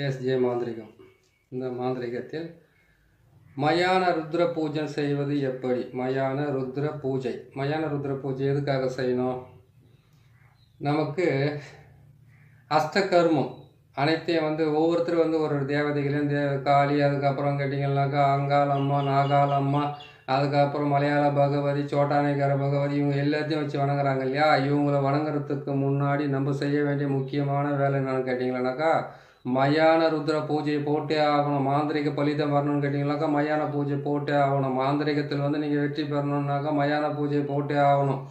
SJ மாந்திரிகம். இந்த மாந்திரிகத்தில் மயான ருத்ர பூஜை செய்வது எப்படி? மயான ருத்ர பூஜை எதுக்காக செய்யணும்? நமக்கு அஷ்டகர்மம் அனைத்தையும் ஒவ்வொருத்தரும் ஒரு தேவதைகளையும் காளி, அதுக்கப்புறம் கேட்டிங்கன்னாக்கா அங்காளம்மா, நாகாளம்மா, அதுக்கப்புறம் மலையாள பகவதி, சோட்டானைக்கார பகவதி, இவங்க எல்லாத்தையும் வச்சு வணங்குறாங்க இல்லையா? இவங்களை வணங்குறதுக்கு முன்னாடி நம்ம செய்ய வேண்டிய முக்கியமான வேலை என்னன்னு கேட்டிங்கன்னாக்கா மயான ருத்ர பூஜையை போட்டே ஆகணும். மாந்திரிக பலிதம் வரணும்னு கேட்டிங்கனாக்கா மயான பூஜை போட்டே ஆகணும். மாந்திரிகத்தில் நீங்கள் வெற்றி பெறணுன்னாக்கா மயான பூஜை போட்டே ஆகணும்.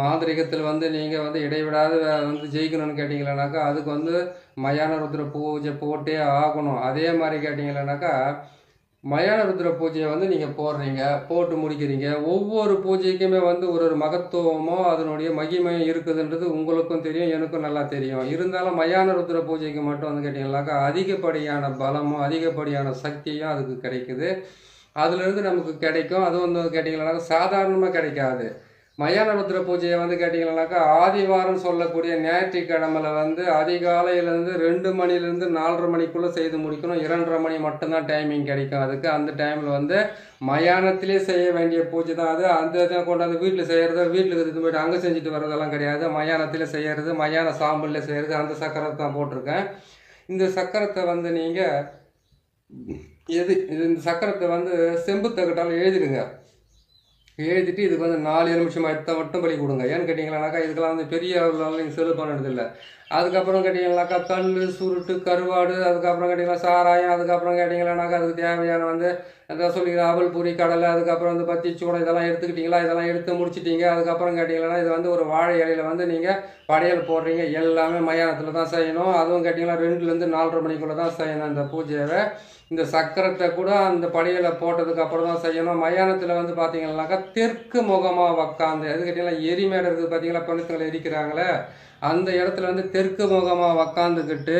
மாந்திரிகத்தில் நீங்கள் இடைவிடாது ஜெயிக்கணும்னு கேட்டிங்களானாக்கா அதுக்கு மயான ருத்ர பூஜை போட்டே ஆகணும். அதே மாதிரி கேட்டிங்களானாக்கா மயான ருத்ர பூஜையை நீங்கள் போட்டு முடிக்கிறீங்க. ஒவ்வொரு பூஜைக்குமே ஒரு மகத்துவமோ அதனுடைய மகிமையும் இருக்குதுன்றது உங்களுக்கும் தெரியும், எனக்கும் நல்லா தெரியும். இருந்தாலும் மயான ருத்ர பூஜைக்கு மட்டும் கேட்டிங்கனாக்கா அதிகப்படியான பலமும் அதிகப்படியான சக்தியும் அதுக்கு கிடைக்குது. அதுலேருந்து நமக்கு கிடைக்கும். அது கேட்டிங்கன்னாக்கா சாதாரணமாக கிடைக்காது. மயான ருத்ர பூஜையை கேட்டிங்கன்னாக்கா ஆதிவாரம் சொல்லக்கூடிய ஞாயிற்றுக்கிழமையில் அதிகாலையிலேருந்து 2 மணிலேருந்து 4:30 மணிக்குள்ளே செய்து முடிக்கணும். 2:30 மணி மட்டும்தான் டைமிங் கிடைக்கும் அதுக்கு. அந்த டைமில் மயானத்திலே செய்ய வேண்டிய பூஜை தான் அது. அந்த கொண்டாந்து வீட்டில் செய்கிறது, வீட்டில் இருந்து போய்ட்டு அங்கே செஞ்சுட்டு வர்றதெல்லாம் கிடையாது. மயானத்தில் செய்கிறது, மயான சாம்பலில் செய்கிறது. அந்த சக்கரத்தை தான் போட்டிருக்கேன். இந்த சக்கரத்தை நீங்கள் இந்த சக்கரத்தை செம்பு தகட்டால் எழுதிடுங்க. எழுதிட்டு இதுக்கு 4 நிமிஷம் எடுத்த மட்டும் பலி கொடுங்க. ஏன்னு கேட்டிங்களானாக்கா இதுக்கெல்லாம் பெரிய அளவில் நீங்கள் செலவு பண்ணுறதில்லை. அதுக்கப்புறம் கேட்டிங்கனாக்கா கல், சுருட்டு, கருவாடு, அதுக்கப்புறம் கேட்டிங்கன்னா சாராயம், அதுக்கப்புறம் கேட்டிங்களானாக்கா அதுக்கு தேவையான எதாவது சொல்லிக்கிற அவல், பூரி, கடலை, அதுக்கப்புறம் பத்தி சூடம் இதெல்லாம் எடுத்துக்கிட்டிங்களா? இதெல்லாம் எடுத்து முடிச்சிட்டிங்க. அதுக்கப்புறம் கேட்டிங்கன்னா இது ஒரு வாழை இலையில் நீங்கள் படையல் போடுறீங்க. எல்லாமே மயானத்தில் தான் செய்யணும். அதுவும் கேட்டிங்கன்னா 2லேருந்து 4:30 மணிக்குள்ளே தான் செய்யணும் இந்த பூஜையை. இந்த சக்கரத்தை கூட அந்த படையலை போட்டதுக்கு அப்புறம் தான் செய்யணும். மயானத்தில் பார்த்தீங்கன்னாக்கா தெற்கு முகமாக உக்காந்து, அது கேட்டிங்கன்னா எரிமேடை இருக்குது பார்த்தீங்களா, பணத்துங்களை எரிக்கிறாங்களே அந்த இடத்துல தெற்கு முகமாக உக்காந்துக்கிட்டு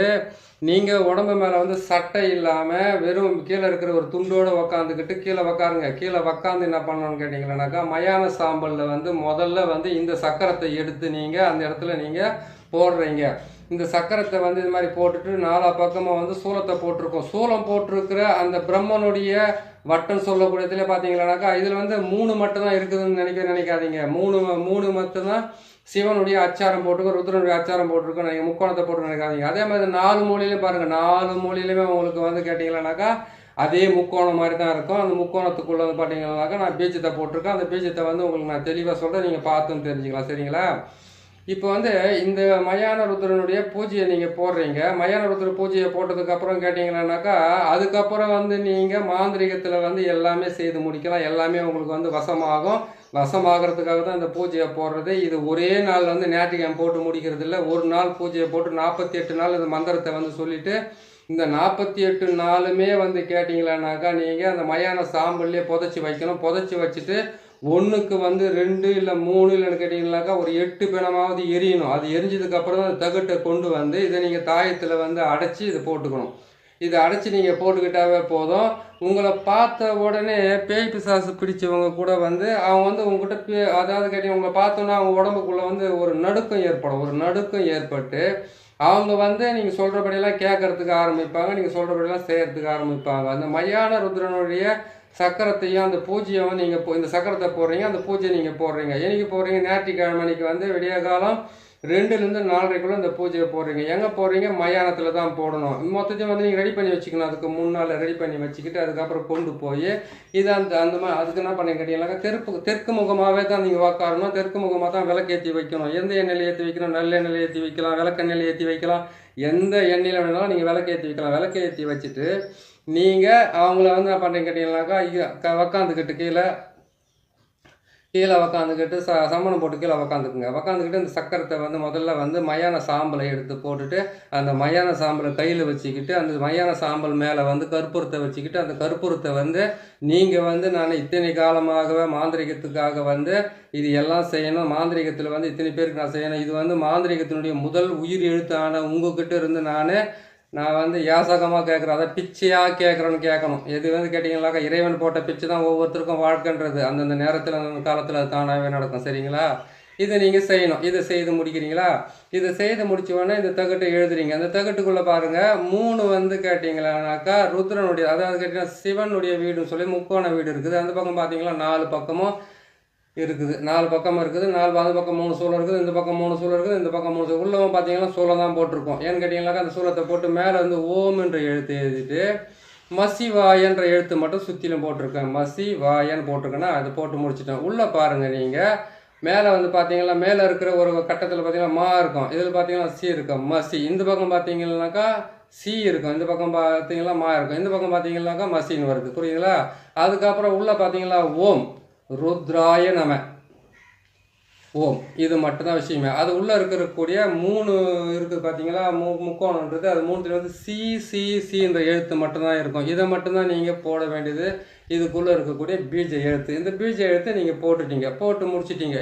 நீங்கள் உடம்பு மேலே சட்டை இல்லாமல் வெறும் கீழே இருக்கிற ஒரு துண்டோடு உக்காந்துக்கிட்டு கீழே உக்காருங்க. கீழே உக்காந்து என்ன பண்ணணும்னு கேட்டிங்கன்னாக்கா மயான சாம்பலில் முதல்ல இந்த சக்கரத்தை எடுத்து நீங்கள் அந்த இடத்துல நீங்கள் போடுறீங்க. இந்த சக்கரத்தை இது மாதிரி போட்டுட்டு 4 பக்கமாக சூலத்தை போட்டிருக்கோம். சூலம் போட்டிருக்கிற அந்த பிரம்மனுடைய வட்டம் சொல்லக்கூடியதுல பார்த்தீங்கன்னாக்கா இதில் 3 மட்டும்தான் இருக்குதுன்னு நினைக்காதீங்க. 3 மட்டும்தான் சிவனுடைய அச்சாரம் போட்டிருக்கோம், ருத்ரனுடைய அச்சாரம் போட்டிருக்கோம். நீங்கள் முக்கோணத்தை போட்டு நினைக்காதீங்க. அதே மாதிரி 4 மூலையிலையும் பாருங்கள், 4 மூலையிலுமே உங்களுக்கு கேட்டிங்கன்னாக்கா அதே முக்கோணம் மாதிரி தான் இருக்கும். அந்த முக்கோணத்துக்குள்ளே பார்த்தீங்கன்னாக்கா நான் பீஜத்தை போட்டிருக்கேன். அந்த பீஜத்தை உங்களுக்கு நான் தெளிவாக சொல்கிறேன், நீங்கள் பார்த்துன்னு தெரிஞ்சுக்கலாம். சரிங்களா? இப்போ இந்த மயான ருத்ரனுடைய பூஜையை நீங்கள் போடுறீங்க. மயான ருத்ர பூஜையை போட்டதுக்கப்புறம் கேட்டிங்கன்னாக்கா அதுக்கப்புறம் நீங்கள் மாந்திரிகத்தில் எல்லாமே செய்து முடிக்கலாம். எல்லாமே உங்களுக்கு வசமாகும். வசமாகிறதுக்காக தான் இந்த பூஜையை போடுறது. இது ஒரே நாள் ஞாயிற்றுக்கிழமை போட்டு முடிக்கிறது இல்லை. ஒரு நாள் பூஜையை போட்டு 48 நாள் இந்த மந்திரத்தை சொல்லிவிட்டு இந்த 48 நாளுமே கேட்டிங்களானாக்கா நீங்கள் அந்த மயான சாம்பல்லே புதைச்சி வைக்கணும். புதைச்சி வச்சுட்டு ஒன்றுக்கு 2 இல்லை 3 இல்லைன்னு கேட்டிங்கனாக்கா ஒரு 8 பிணமாவது எரியணும். அது எரிஞ்சதுக்கப்புறம் தான் தகட்டை கொண்டு இதை நீங்கள் தாயத்தில் அடைச்சி இதை போட்டுக்கணும். இதை அடைச்சி நீங்கள் போட்டுக்கிட்டாவே போதும். உங்களை பார்த்த உடனே பேய் பிசாசு பிடிச்சவங்க கூட அவங்க உங்ககிட்ட அதாவது கேட்டிங்க உங்களை பார்த்தோன்னா அவங்க உடம்புக்குள்ளே ஒரு நடுக்கம் ஏற்படும். ஒரு நடுக்கம் ஏற்பட்டு அவங்க நீங்கள் சொல்கிறபடியெல்லாம் கேட்கறதுக்கு ஆரம்பிப்பாங்க. நீங்கள் சொல்கிறபடியெல்லாம் செய்கிறதுக்கு ஆரம்பிப்பாங்க. அந்த மயான ருத்ரனுடைய சக்கரத்தையும் அந்த பூஜையும் நீங்கள் இந்த சக்கரத்தை போடுறீங்க. அந்த பூஜையை நீங்கள் போடுறீங்க. என்னைக்கு போடுறீங்க? ஞாயிற்றுக்கிழமை அன்னைக்கு விடிய காலம் 2லேருந்து 4:30க்குள்ளே இந்த பூஜையை போடுறீங்க. எங்கே போடுறீங்க? மயானத்தில் தான் போடணும். மொத்தத்தையும் நீங்கள் ரெடி பண்ணி வச்சுக்கணும். அதுக்கு முன்னால் ரெடி பண்ணி வச்சுக்கிட்டு அதுக்கப்புறம் கொண்டு போய் இது அந்த மாதிரி அதுக்கு என்ன பண்ணி கேட்டீங்கன்னாக்கா தெற்கு முகமாகவே தான் நீங்கள் உக்காரணும். தெற்கு முகமாக தான் விளக்கேற்றி வைக்கணும். எந்த எண்ணெயில் ஏற்றி வைக்கணும்? நல்ல எண்ணெயில் ஏற்றி வைக்கலாம், விளக்கெண்ணெயில் ஏற்றி வைக்கலாம். எந்த எண்ணெயில் வேணாலும் நீங்கள் விளக்கேற்றி வைக்கலாம். விளக்கேற்றி வச்சுட்டு நீங்கள் அவங்கள என்ன பண்ணுறீங்க கேட்டிங்கன்னாக்கா உக்காந்துக்கிட்டு கீழே உக்காந்துக்கிட்டு சம்மணம் போட்டு கீழே உக்காந்துக்குங்க. உக்காந்துக்கிட்டு இந்த சக்கரத்தை முதல்ல மயான சாம்பலை எடுத்து போட்டுட்டு அந்த மயான சாம்பலை கையில் வச்சுக்கிட்டு அந்த மயான சாம்பல் மேலே கற்பூரத்தை வச்சுக்கிட்டு அந்த கற்பூரத்தை நீங்கள் நான் இத்தனை காலமாகவே மாந்திரிகத்துக்காக இது எல்லாம் செய்யணும். மாந்திரிகத்தில் இத்தனை பேருக்கு நான் செய்யணும். இது மாந்திரிகத்தினுடைய முதல் உயிர் எழுத்தான உங்ககிட்ட இருந்து நான் யாசகமாக கேட்குறேன். அதை பிச்சையாக கேட்குறேன்னு கேட்கணும். எது கேட்டிங்கனாக்கா இறைவன் போட்ட பிச்சை தான் ஒவ்வொருத்தருக்கும் வாழ்க்கைன்றது. அந்தந்த நேரத்தில் அந்தந்த காலத்தில் அது தானாகவே நடக்கும். சரிங்களா? இதை நீங்கள் செய்யணும். இதை செய்து முடிக்கிறீங்களா? இதை செய்து முடிச்ச உடனே இந்த தகட்டை எழுதுறீங்க. அந்த தகட்டுக்குள்ளே பாருங்கள் 3 வந்து கேட்டிங்களானாக்கா ருத்ரனுடைய, அதாவது கேட்டிங்கன்னா சிவனுடைய வீடுன்னு சொல்லி முக்கோண வீடு இருக்குது. அந்த பக்கம் பார்த்தீங்களா 4 பக்கமும் இருக்குது, 4 பக்கம் இருக்குது. 4 அந்த பக்கம் 3 சூளம் இருக்குது, இந்த பக்கம் 3 சூளம் இருக்குது, இந்த பக்கம் 3 சூளம். உள்ளவன் பார்த்தீங்கன்னா சூளம் தான் போட்டிருக்கோம். ஏன்னு கேட்டிங்கனாக்கா அந்த சூளத்தை போட்டு மேலே வந்து ஓம் என்ற எழுத்து எழுதிட்டு மசிவாயன்ற எழுத்து மட்டும் சுற்றிலும் போட்டிருக்கேன். மசிவாயன்னு போட்டிருக்கேன்னா அது போட்டு முடிச்சிட்டேன். உள்ளே பாருங்கள் நீங்கள் மேலே வந்து பார்த்தீங்கன்னா மேலே இருக்கிற ஒரு கட்டத்தில் பார்த்தீங்கன்னா மா இருக்கும், இதில் பார்த்தீங்கன்னா சி இருக்கும், மசி. இந்த பக்கம் பார்த்தீங்கன்னாக்கா சி இருக்கும், இந்த பக்கம் பார்த்தீங்கன்னா மா இருக்கும், இந்த பக்கம் பார்த்தீங்கன்னாக்கா மசின்னு வருது. புரியுதுங்களா? அதுக்கப்புறம் உள்ளே பார்த்தீங்களா ஓம் ருத்ராய நம, ஓம். இது மட்டும்தான் விஷயமே. அது உள்ளே இருக்கக்கூடிய 3 இருக்குது பார்த்தீங்களா, முக்கோணன்றது. அது 3 வந்து சி சி சி என்ற எழுத்து மட்டும்தான் இருக்கும். இதை மட்டும்தான் நீங்கள் போட வேண்டியது. இதுக்குள்ளே இருக்கக்கூடிய பீஜ எழுத்து. இந்த பீஜ எழுத்தை நீங்கள் போட்டுட்டீங்க, போட்டு முடிச்சிட்டீங்க.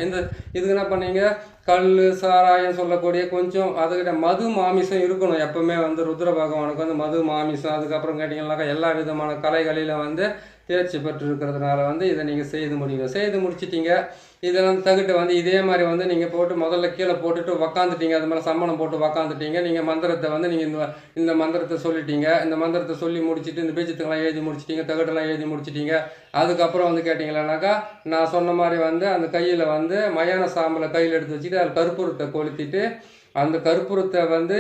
இதுக்கு என்ன பண்ணீங்க, கல் சாராயம் சொல்லக்கூடிய கொஞ்சம் அதுக்கிட்ட மது மாமிசம் இருக்கணும் எப்பவுமே. வந்து ருத்ர பகவானுக்கு வந்து மது மாமிசம், அதுக்கப்புறம் கேட்டிங்கன்னாக்கா எல்லா விதமான கலைகளிலும் வந்து தேர்ச்சி பெற்று இருக்கிறதுனால வந்து இதை நீங்கள் செய்து முடியும். செய்து முடிச்சிட்டிங்க. இதெல்லாம் தகுட்டு வந்து இதே மாதிரி வந்து நீங்கள் போட்டு முதல்ல கீழே போட்டுட்டு உக்காந்துட்டீங்க. அது மேலே சம்மணம் போட்டு உக்காந்துட்டீங்க. நீங்கள் மந்திரத்தை வந்து நீங்கள் இந்த மந்திரத்தை சொல்லிட்டீங்க. இந்த மந்திரத்தை சொல்லி முடிச்சுட்டு இந்த பீஜத்துக்கெல்லாம் எழுதி முடிச்சிட்டிங்க, தகுட்டெல்லாம் எழுதி முடிச்சிட்டிங்க. அதுக்கப்புறம் வந்து கேட்டிங்களானாக்கா நான் சொன்ன மாதிரி வந்து அந்த கையில் வந்து மயான சாம்பலை கையில் எடுத்து வச்சுட்டு அதில் கற்பூரத்தை கொளுத்திட்டு அந்த கற்பூரத்தை வந்து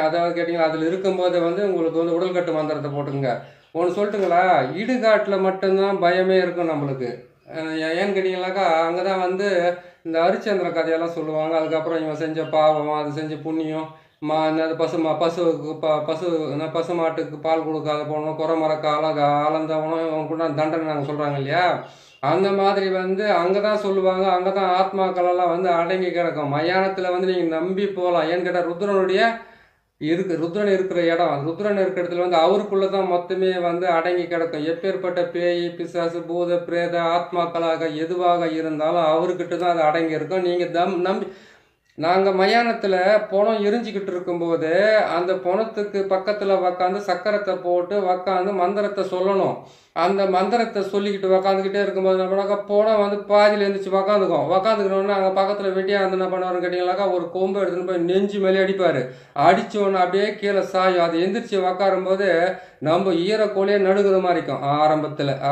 அதாவது கேட்டிங்களா அதில் இருக்கும்போது வந்து உங்களுக்கு வந்து உடல்கட்டு மந்திரத்தை போட்டுங்க. ஒன்று சொல்லட்டுங்களா, இடுகாட்டில் மட்டும்தான் பயமே இருக்கும் நம்மளுக்கு. ஏன்னு கேட்டிங்கனாக்கா அங்கே தான் வந்து இந்த ஹரிச்சந்திர கதையெல்லாம் சொல்லுவாங்க. அதுக்கப்புறம் இவன் செஞ்ச பாவம், அது செஞ்ச புண்ணியம், என்னது பசு மாட்டுக்கு பால் கொடுக்காத போனோம், குறை மரக்காலம் ஆலந்தவனும் இவன் கூட தண்டனை நாங்கள் சொல்கிறாங்க இல்லையா, அந்த மாதிரி வந்து அங்கே தான் சொல்லுவாங்க. அங்கே தான் ஆத்மாக்களெல்லாம் வந்து அடங்கி கிடக்கும். மயானத்தில் வந்து நீங்கள் நம்பி போகலாம். ஏன்னு கேட்டால் ருத்ரனுடைய ருத்ரன் இருக்கிற இடம், ருத்ரன் இருக்கிற இடத்துல வந்து அவருக்குள்ள தான் மொத்தமே வந்து அடங்கி கிடக்கும். எப்பேற்பட்ட பேய் பிசாசு பூத பிரேத ஆத்மாக்களாக எதுவாக இருந்தாலும் அவர்கிட்ட தான் அது அடங்கி இருக்கும். நீங்கள் நம்பி நாங்கள் மயானத்தில் பணம் எரிஞ்சிக்கிட்டு இருக்கும்போது அந்த பணத்துக்கு பக்கத்தில் உக்காந்து சக்கரத்தை போட்டு உக்காந்து மந்திரத்தை சொல்லணும். அந்த மந்திரத்தை சொல்லிக்கிட்டு உக்காந்துக்கிட்டே இருக்கும்போது என்ன பண்ணாக்கா பணம் வந்து பாதியில் எழுந்திரிச்சு உக்காந்துக்கணுன்னா அங்கே பக்கத்தில் வெட்டியாக வந்து என்ன பண்ணுவாருன்னு கேட்டிங்கனாக்கா ஒரு கொம்பு எடுத்துன்னு போய் நெஞ்சு மேலே அடிப்பார். அடித்தோன்னு அப்படியே கீழே சாயும். அது எந்திரிச்சு உக்காரும்போது நம்ம ஈரக்கோலையே நடுங்குற மாதிரி இருக்கும்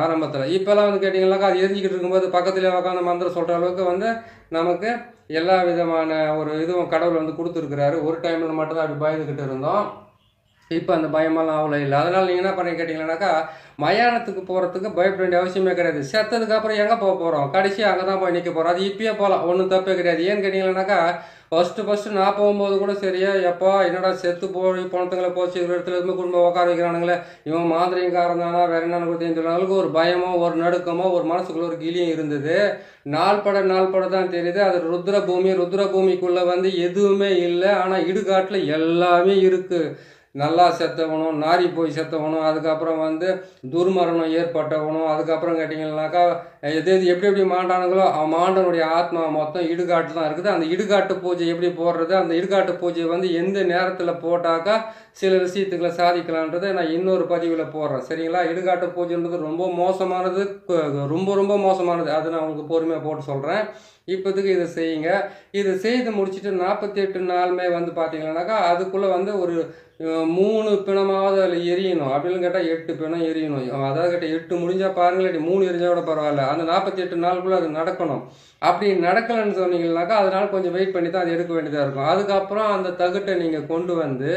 ஆரம்பத்தில். இப்போல்லாம் வந்து கேட்டிங்கனாக்கா அது எரிஞ்சிக்கிட்டு இருக்கும்போது பக்கத்தில் உக்காந்து மந்திரம் சொல்கிற அளவுக்கு வந்து நமக்கு எல்லா விதமான ஒரு இதுவும் கடவுள் வந்து கொடுத்துருக்குறாரு. ஒரு டைமில் மட்டும்தான் அப்படி பயந்துக்கிட்டு இருந்தோம். இப்போ அந்த பயமெல்லாம் அவ்வளோ இல்லை. அதனால் நீங்கள் என்ன பண்ணி கேட்டிங்கன்னாக்கா மயானத்துக்கு போகிறதுக்கு பயப்பட வேண்டிய அவசியமே கிடையாது. செத்ததுக்கு அப்புறம் எங்கே போக போகிறோம், கடைசி அங்கே தான் போய் நிற்க போகிறோம். அது இப்பயே போகலாம், ஒன்றும் தப்பே கிடையாது. ஏன்னு கேட்டிங்கன்னாக்கா ஃபஸ்ட்டு நான் போகும்போது கூட சரியா எப்போ என்னடா செத்து போய் பணத்துங்களை போச்சு ஒரு இடத்துல இருந்து குடும்பம் உட்கார வைக்கிறானுங்களே, இவன் மாதிரிங்காரன் தானா வேறு என்னன்னு கூட தெரிஞ்சவங்களுக்கு ஒரு பயமோ ஒரு நடுக்கமோ ஒரு மனசுக்குள்ள ஒரு கிளியும் இருந்தது. நாள் பட தான் தெரியுது. அது ருத்ரபூமிக்குள்ளே வந்து எதுவுமே இல்லை. ஆனால் இடுகாட்டில் எல்லாமே இருக்குது. நல்லா செத்தவனும், நாரி போய் செத்தவனும், அதுக்கப்புறம் வந்து துர்மரணம் ஏற்பட்டவனும், அதுக்கப்புறம் கேட்டிங்கன்னாக்கா எப்படி மாண்டானுங்களோ மாண்டனுடைய ஆத்மா மொத்தம் இடுகாட்டு தான் இருக்குது. அந்த இடுகாட்டு பூஜை எப்படி போடுறது, அந்த இடுகாட்டு பூஜை வந்து எந்த நேரத்தில் போட்டாக்கா சில விஷயத்துக்களை சாதிக்கலான்றதை நான் இன்னொரு பதிவில் போடுறேன். சரிங்களா? இடுகாட்டு பூஜைன்றது ரொம்ப மோசமானது, ரொம்ப மோசமானது. அது நான் உங்களுக்கு பொறுமையாக போட்டு சொல்கிறேன். இப்போதுக்கு இதை செய்யுங்க. இதை செய்து முடிச்சுட்டு 48 நாளுமே வந்து பார்த்தீங்கன்னாக்கா அதுக்குள்ளே வந்து ஒரு 3 பிணமாவது அதில் எரியணும். அப்படின்னு கேட்டால் 8 பிணம் எரியணும். அதாவது கேட்டால் 8 முடிஞ்சால் பாருங்களேன், 3 எரிஞ்சால் கூட பரவாயில்ல. அந்த 48 நாளுக்குள்ளே அது நடக்கணும். அப்படி நடக்கலைன்னு சொன்னீங்கன்னாக்கா அதனால் கொஞ்சம் வெயிட் பண்ணி தான் அது எடுக்க வேண்டியதாக இருக்கும். அதுக்கப்புறம் அந்த தகுட்டை நீங்கள் கொண்டு வந்து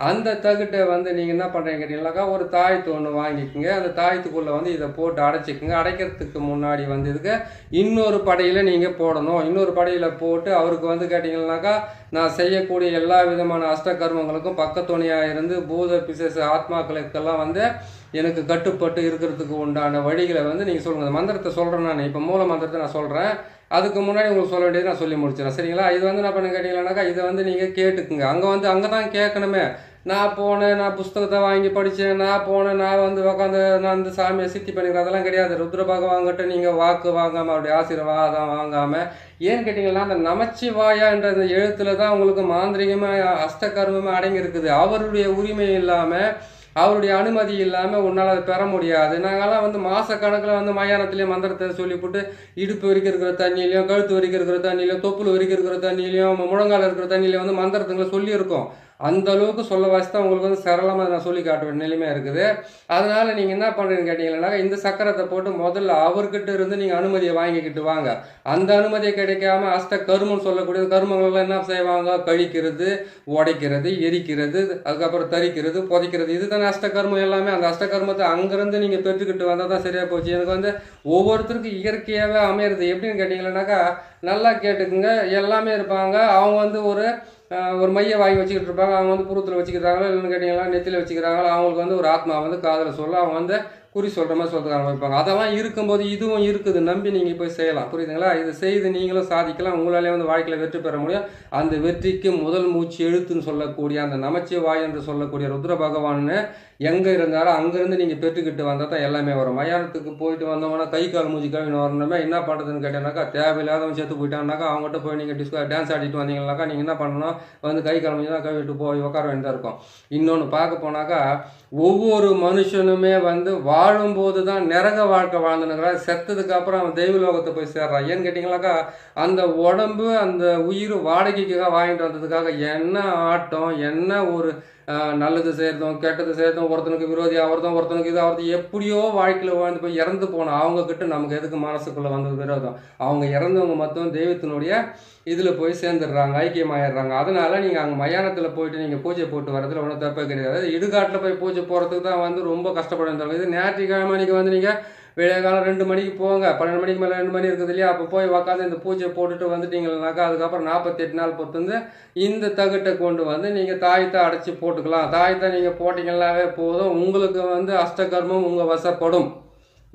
அந்த தகுட்டை வந்து நீங்கள் என்ன பண்ணுறீங்க கேட்டீங்கன்னாக்கா ஒரு தாயத்து ஒன்று வாங்கிக்கோங்க. அந்த தாயத்துக்குள்ளே வந்து இதை போட்டு அடைச்சிக்கோங்க. அடைக்கிறதுக்கு முன்னாடி வந்து இதுக்கு இன்னொரு படையில் நீங்கள் போடணும். இன்னொரு படையில் போட்டு அவருக்கு வந்து கேட்டிங்கன்னாக்கா நான் செய்யக்கூடிய எல்லா விதமான அஷ்டகர்மங்களுக்கும் பக்கத்துணையாக இருந்து பூத பிசேச ஆத்மாக்களுக்கெல்லாம் வந்து எனக்கு கட்டுப்பட்டு இருக்கிறதுக்கு உண்டான வழிகளை வந்து நீங்கள் சொல்லுங்கள். மந்திரத்தை சொல்கிறேன் நான், இப்போ மூல மந்திரத்தை நான் சொல்கிறேன். அதுக்கு முன்னாடி உங்களுக்கு சொல்ல வேண்டியது நான் சொல்லி முடிச்சிடறேன். சரிங்களா? இது வந்து என்ன பண்ண கேட்டிங்கன்னாக்கா இதை வந்து நீங்கள் கேட்டுக்குங்க. அங்கே தான் கேட்கணுமே. நான் போனேன், நான் புஸ்தகத்தை வாங்கி படித்தேன், நான் வந்து உட்காந்து நான் இந்த சாமியை சித்தி பண்ணிக்கிறேன், அதெல்லாம் கிடையாது. ருத்ர பகவான்கிட்ட நீங்கள் வாக்கு வாங்காமல் அவருடைய ஆசீர்வாதம் வாங்காமல், ஏன்னு கேட்டிங்கன்னா அந்த நமச்சிவாயான்ற அந்த எழுத்துல தான் உங்களுக்கு மாந்திரிகமாக அஷ்டகர்மமாக அடங்கி இருக்குது. அவருடைய உரிமை இல்லாமல் அவருடைய அனுமதி இல்லாமல் உன்னால் அதை பெற முடியாது. நாங்கள்லாம் வந்து மாதக்கணக்கில் வந்து மயானத்துலேயும் மந்திரத்தை சொல்லிவிட்டு இடுப்பு வரைக்கும் இருக்கிற தண்ணியிலையும், கழுத்து வரைக்கும் இருக்கிற தண்ணியிலையும், தொப்புள் வரைக்கும் இருக்கிற தண்ணியிலையும், முழங்கால் இருக்கிற தண்ணியிலையும் வந்து மந்திரத்துங்களை சொல்லியிருக்கோம். அந்த அளவுக்கு சொல்ல வாசி தான் உங்களுக்கு வந்து சரளமாக நான் சொல்லி காட்ட வேண்டிய நிலைமையாக இருக்குது. அதனால் நீங்கள் என்ன பண்ணுறீங்கன்னு கேட்டிங்கன்னா, இந்த சக்கரத்தை போட்டு முதல்ல அவர்கிட்ட இருந்து நீங்கள் அனுமதியை வாங்கிக்கிட்டு வாங்க. அந்த அனுமதியை கிடைக்காம அஷ்ட கருமம்னு சொல்லக்கூடிய கருமங்கள்லாம் என்ன செய்வாங்க? கழிக்கிறது, உடைக்கிறது, எரிக்கிறது, அதுக்கப்புறம் தரிக்கிறது, புதைக்கிறது, இது தானே அஷ்டகர்மம் எல்லாமே. அந்த அஷ்டகர்மத்தை அங்கேருந்து நீங்கள் பெற்றுக்கிட்டு வந்தால் தான் சரியாக போச்சு. எனக்கு வந்து ஒவ்வொருத்தருக்கும் இயற்கையாகவே அமையிறது எப்படின்னு கேட்டிங்கன்னாக்கா, நல்லா கேட்டுக்குங்க. எல்லாமே இருப்பாங்க. அவங்க வந்து ஒரு மையை வாங்கி வச்சுக்கிட்டு இருப்பாங்க. அவங்க வந்து புருவத்தில் வச்சுக்கிறாங்களா, இல்லைன்னு கேட்டிங்கன்னா நெத்தியில் வச்சுக்கிறாங்களா. அவங்களுக்கு வந்து ஒரு ஆத்மா வந்து காதில் சொல்ல, அவங்க வந்து குறி சொல்கிற மாதிரி சொல்கிறதுக்கு ஆரம்பிப்பாங்க. அதெல்லாம் இருக்கும்போது இதுவும் இருக்குது, நம்பி நீங்கள் போய் செய்யலாம். புரியுதுங்களா? இது செய்து நீங்களும் சாதிக்கலாம். உங்களாலே வந்து வாழ்க்கையில் வெற்றி பெற முடியும். அந்த வெற்றிக்கு முதல் மூச்சு எழுத்துன்னு சொல்லக்கூடிய அந்த நமச்சிவாய் என்று சொல்லக்கூடிய ருத்ர பகவான்னு எங்கே இருந்தாலும் அங்கேருந்து நீங்கள் பெற்றுக்கிட்டு வந்தால் தான் எல்லாமே வரும். மயானத்துக்கு போயிட்டு வந்தோம்னா கை கால் மூஞ்சி கழுவின்னு வரணுமே, என்ன பண்ணுறதுன்னு கேட்டேன்னாக்கா, தேவையில்லாதவன் செத்து போயிட்டான்னாக்கா அவங்ககிட்ட போய் நீங்கள் டான்ஸ் ஆடிட்டு வந்தீங்கன்னாக்கா நீங்கள் என்ன பண்ணணும்? வந்து கை கால் மூஞ்சி தான் கழுவிட்டு போய் உட்கார வேண்டியதாக இருக்கும். இன்னொன்று பார்க்க போனாக்கா, ஒவ்வொரு மனுஷனுமே வந்து வாழும்போது தான் நரக வாழ்க்கை வாழ்ந்துனுங்கிறான். செத்ததுக்கு அப்புறம் அவன் தெய்வலோகத்தை போய் சேர்றான். ஏன்னு கேட்டிங்கனாக்கா, அந்த உடம்பு அந்த உயிர் வாடகைக்காக வாங்கிட்டு வந்ததுக்காக என்ன ஆட்டம், என்ன ஒரு நல்லது செய்கிறதும் கெட்டது செய்கிறதும், ஒருத்தனுக்கு விரோதி ஆகிறதும், ஒருத்தனுக்கு இது ஆகிறது, எப்படியோ வாழ்க்கையில் வாழ்ந்து போய் இறந்து போனோம். அவங்கக்கிட்ட நமக்கு எதுக்கு மனசுக்குள்ளே வந்தது விரோதம்? அவங்க இறந்தவங்க மொத்தம் தெய்வத்தினுடைய இதில் போய் சேர்ந்துடுறாங்க, ஐக்கியமாயிடுறாங்க. அதனால் நீங்கள் அங்கே மயானத்தில் போயிட்டு நீங்கள் பூஜை போட்டு வரதுல ஒன்றும் தப்பே கிடையாது. இடுகாட்டில் போய் பூஜை போகிறதுக்கு தான் வந்து ரொம்ப கஷ்டப்படும். இது ஞாயிற்றுக்கிழமை அன்றைக்கி வந்து நீங்கள் விடிய காலம் 2 மணிக்கு போங்க. 12 மணிக்கு மேலே 2 மணி இருக்குது இல்லையா? அப்போ போய் உக்காந்து இந்த பூஜை போட்டுட்டு வந்துட்டீங்கன்னாக்கா, அதுக்கப்புறம் 48 நாள் பொறுத்து வந்து இந்த தகட்டை கொண்டு வந்து நீங்கள் தாயத்தை அடைச்சி போட்டுக்கலாம். தாயத்தை நீங்கள் போட்டிங்கன்னாவே போதும், உங்களுக்கு வந்து அஷ்டகர்மம் உங்கள் வசப்படும்.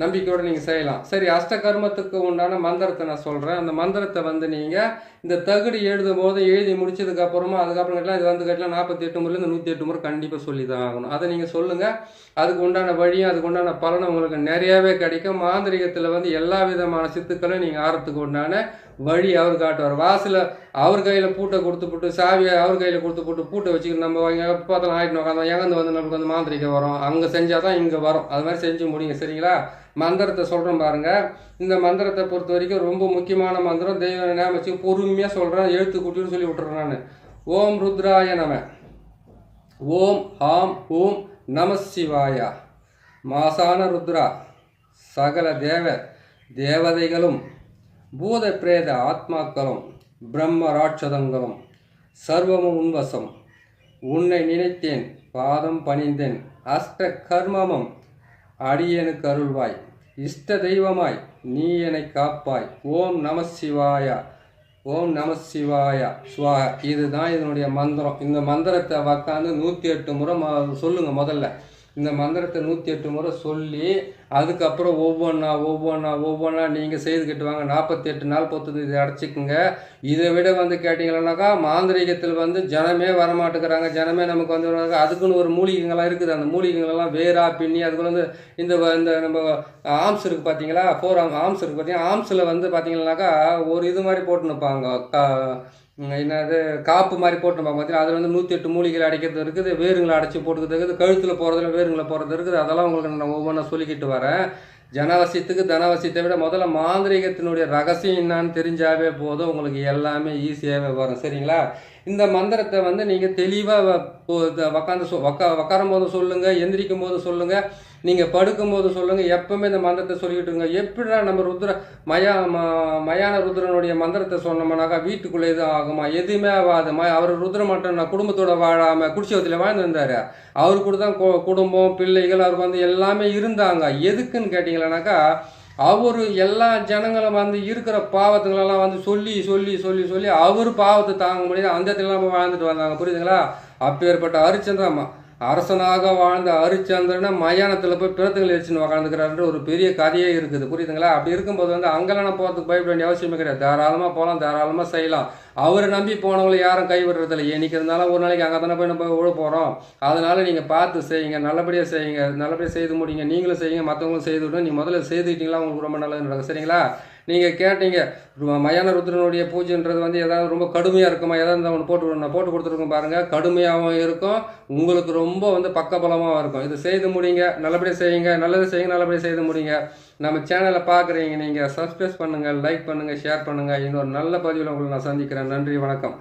நம்பிக்கையோடு நீங்கள் செய்யலாம். சரி, அஷ்டகர்மத்துக்கு உண்டான மந்திரத்தை நான் சொல்கிறேன். அந்த மந்திரத்தை வந்து நீங்கள் இந்த தகுடு எழுதும் போது எழுதி முடிச்சதுக்கப்புறமா அதுக்கப்புறம் கேட்டலாம் இது வந்து கேட்டலாம் 48 முறையிலேருந்து 108 முறை கண்டிப்பாக சொல்லி தான் ஆகணும். அதை நீங்கள் சொல்லுங்கள். அதுக்கு உண்டான வழியும் அதுக்கு உண்டான பலனும் உங்களுக்கு நிறையாவே கிடைக்கும். மாந்திரிகத்தில் வந்து எல்லா விதமான சித்துக்களும் நீங்கள் ஆறத்துக்கு உண்டான வழி அவர் காட்டுவார். வாசலில் அவர் கையில் பூட்டை கொடுத்துப்புட்டு, சாவியை அவர் கையில் கொடுத்துப்புட்டு பூட்டை வச்சுக்கிட்டு நம்ம இங்கே பார்த்தாலும் ஆகிட்டு உட்காந்தோம், எங்கேருந்து வந்து நமக்கு வந்து மாந்திரிகம் வரும், அங்கே செஞ்சால் தான் இங்கே வரும். அது மாதிரி செஞ்சு முடியுங்க. சரிங்களா? மந்திரத்தை சொல்கிறேன் பாருங்கள். இந்த மந்திரத்தை பொறுத்த வரைக்கும் ரொம்ப முக்கியமான மந்திரம். தெய்வ ஞாபகம் வச்சு பொறுமையாக சொல்கிறேன், எழுத்து கூட்டின்னு சொல்லி விட்டுறேன் நான். ஓம் ருத்ராய நம, ஓம் ஆம் ஓம் நம சிவாயா. மாசான ருத்ரா, சகல தேவதைகளும் பூத பிரேத ஆத்மாக்களும் பிரம்ம ராட்சதங்களும் சர்வமும் உன்வசம். உன்னை நினைத்தேன், பாதம் பணிந்தேன், அஷ்ட கர்மமும் அடியனுக்கு அருள்வாய். இஷ்ட தெய்வமாய் நீ என்னை காப்பாய். ஓம் நம சிவாயா, ஓம் நம சிவாயா சுவாஹா. இதுதான் இதனுடைய மந்திரம். இந்த மந்திரத்தை உக்காந்து 108 முறை சொல்லுங்கள். முதல்ல இந்த மந்திரத்தை 108 முறை சொல்லி அதுக்கப்புறம் ஒவ்வொன்றா நீங்கள் செய்துக்கிட்டு வாங்க. 48 நாள் பொறுத்தது இதை அடைச்சிக்குங்க. இதை விட வந்து கேட்டிங்கன்னாக்கா, மாந்திரிகத்தில் வந்து ஜனமே வரமாட்டேங்கிறாங்க. ஜனமே நமக்கு வந்து அதுக்குன்னு ஒரு மூலிகைங்கள்லாம் இருக்குது. அந்த மூலிகைங்களெல்லாம் வேரா பின்னி அதுக்குள்ள வந்து இந்த நம்ம ஆம்ஸ் இருக்குது பார்த்தீங்களா, 4 ஆம்ஸ் இருக்குது பார்த்தீங்கன்னா, ஆம்ஸில் வந்து பார்த்தீங்கன்னாக்கா ஒரு இது மாதிரி போட்டு நிற்பாங்க, என்னது காப்பு மாதிரி போட்டுருப்பாங்க பார்த்தீங்கன்னா. அதில் வந்து 108 மூலிகைகள் அடைக்கிறது இருக்குது, வேருங்களை அடைச்சி போட்டுக்கிறது இருக்குது, கழுத்தில் போகிறதுல வேருங்களை போகிறது இருக்குது. அதெல்லாம் உங்களுக்கு நான் ஒவ்வொன்றா சொல்லிக்கிட்டு வரேன். ஜனவசியத்துக்கு தனவசியத்தை விட முதல்ல மாந்திரிகத்தினுடைய ரகசியம் என்னான்னு தெரிஞ்சாவே போதும், உங்களுக்கு எல்லாமே ஈஸியாகவே வரும். சரிங்களா? இந்த மந்திரத்தை வந்து நீங்கள் தெளிவாக உக்காரும் போது சொல்லுங்கள், எந்திரிக்கும் போது சொல்லுங்கள், நீங்கள் படுக்கும்போது சொல்லுங்கள். எப்பவுமே இந்த மந்திரத்தை சொல்லிக்கிட்டுருங்க. எப்படிடா நம்ம மயான ருத்ரனுடைய மந்திரத்தை சொன்னோம்னாக்கா வீட்டுக்குள்ளே எதுவும் ஆகுமா? எதுவுமே ஆகாது. அவர் ருத்ர மட்டும் நான் குடும்பத்தோடு வாழாமல் குடிச்சவத்தில் வாழ்ந்துருந்தார். அவரு கூட தான் குடும்பம் பிள்ளைகள் அவருக்கு வந்து எல்லாமே இருந்தாங்க. எதுக்குன்னு கேட்டிங்களேனாக்கா, அவர் எல்லா ஜனங்களும் வந்து இருக்கிற பாவத்துங்களெல்லாம் வந்து சொல்லி அவர் பாவத்தை தாங்க முடியாது. அந்த இடத்துல நம்ம வாழ்ந்துட்டு வந்தாங்க. புரியுதுங்களா? அப்பேற்பட்ட ஹரிச்சந்திரன் அரசனாக வாழ்ந்த ஹரிச்சந்திரனை மயானத்தில் போய் பிறத்துகள் வச்சுன்னு உக்காந்துக்கிறாருன்ற ஒரு பெரிய கதையே இருக்குது. புரியுதுங்களா? அப்படி இருக்கும்போது வந்து அங்கெல்லாம் போகிறதுக்கு பயப்பட வேண்டிய அவசியமே கிடையாது. தாராளமாக போகலாம், தாராளமாக செய்யலாம். அவரை நம்பி போனவங்களை யாரும் கைவிடுறதில்லை. என்னைக்கு இருந்தாலும் ஒரு நாளைக்கு அங்கே தானே போய் நம்ம விழ போகிறோம். அதனால் நீங்கள் பார்த்து செய்யுங்க, நல்லபடியாக செய்யுங்க, நல்லபடியாக செய்து முடியுங்க. நீங்களும் செய்யுங்க, மற்றவங்களும் செய்து விடுங்க. நீங்கள் முதல்ல செய்துக்கிட்டீங்களா உங்களுக்கு ரொம்ப நல்லது நடக்கும். சரிங்களா? நீங்கள் கேட்டீங்க மயான ருத்ரனுடைய பூஜைன்றது வந்து ஏதாவது ரொம்ப கடுமையாக இருக்குமா, ஏதாவது ஒன்று போட்டு கொடுத்துருக்கோம் பாருங்கள். கடுமையாகவும் இருக்கும், உங்களுக்கு ரொம்ப வந்து பக்கபலமாகவும் இருக்கும். இது செய்து முடிங்க, நல்லபடியாக செய்யுங்க, நல்லது செய்யுங்க, நல்லபடியாக செய்து முடிங்க. நம்ம சேனலை பார்க்குறீங்க, நீங்கள் சப்ஸ்கிரைப் பண்ணுங்கள், லைக் பண்ணுங்கள், ஷேர் பண்ணுங்கள். இன்னொரு நல்ல பதிவில் உங்களை நான் சந்திக்கிறேன். நன்றி, வணக்கம்.